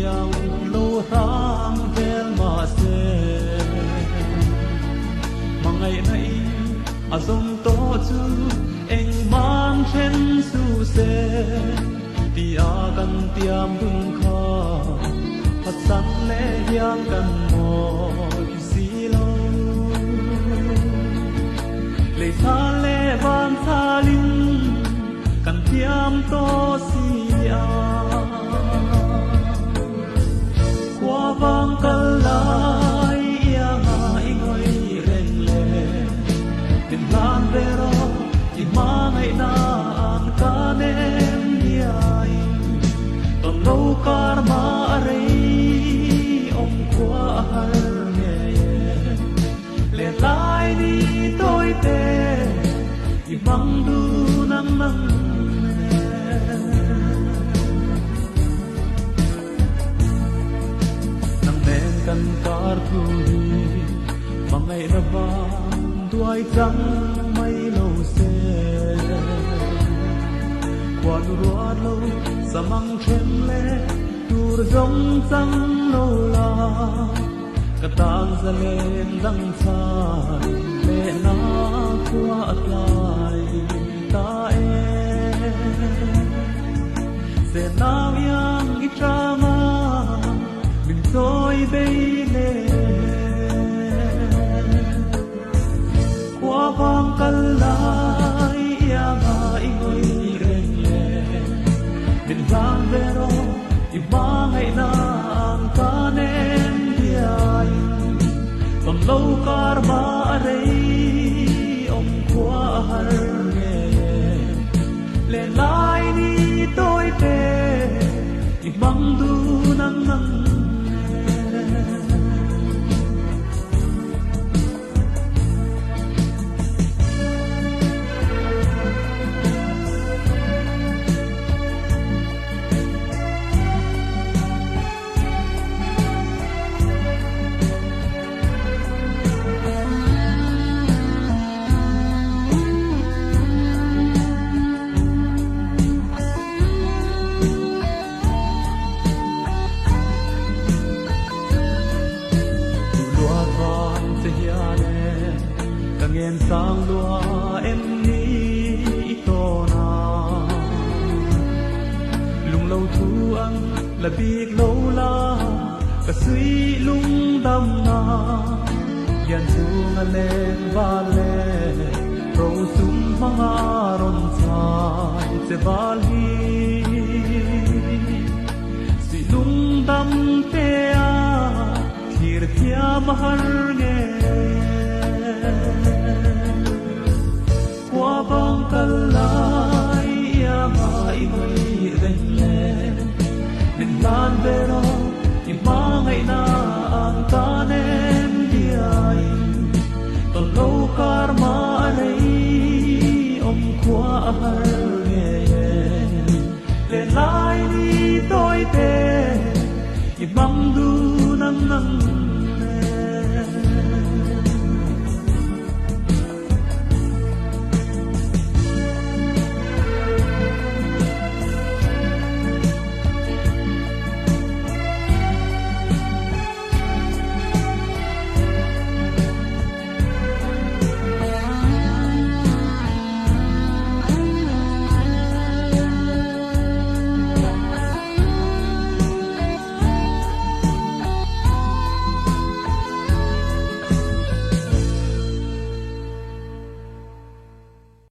yang lâu rang vel mà se mà ngày nay azong to chu eng man chen su se ti a kan tiam bung kha phát sang lệ yang kan mo si lo lệ xa lệ van xa linh kan tiam to si a qua vang kal lai ia nga ingoi reng le tin lan vero i ma ngai na an ka nem diai ton lo kar ma rei om qua har nge le lai ni tôi te i bang du nang nang kan kar thu hi mangai na ba duai chang mai lo se quan ruat lo samang chen le tur zong chang lo la ka tang za len dang cha le na kwa atlai ta e se na yang i chama tôi đây nè qua vang kal lai ia nga ingoi reng le bin van vero i ba ngai na ang ka nem diai ton lo kar ma rei om qua har nge le lai ni tôi te i bang du nang nang nghen sang lúa em ni to na lung lâu thu ăn là biết lâu la cả suy lung đâm na yan chung lên ba le râu sum manga ron chai se bal hi si lung đâm te a thir thia mahar nge qua vang kal lai ia nga ingoi reng le min lan vero i ma ngai na ang ka nem diai ton lo kar ma rei om qua har nge le lai ni tôi te i bang du nang nang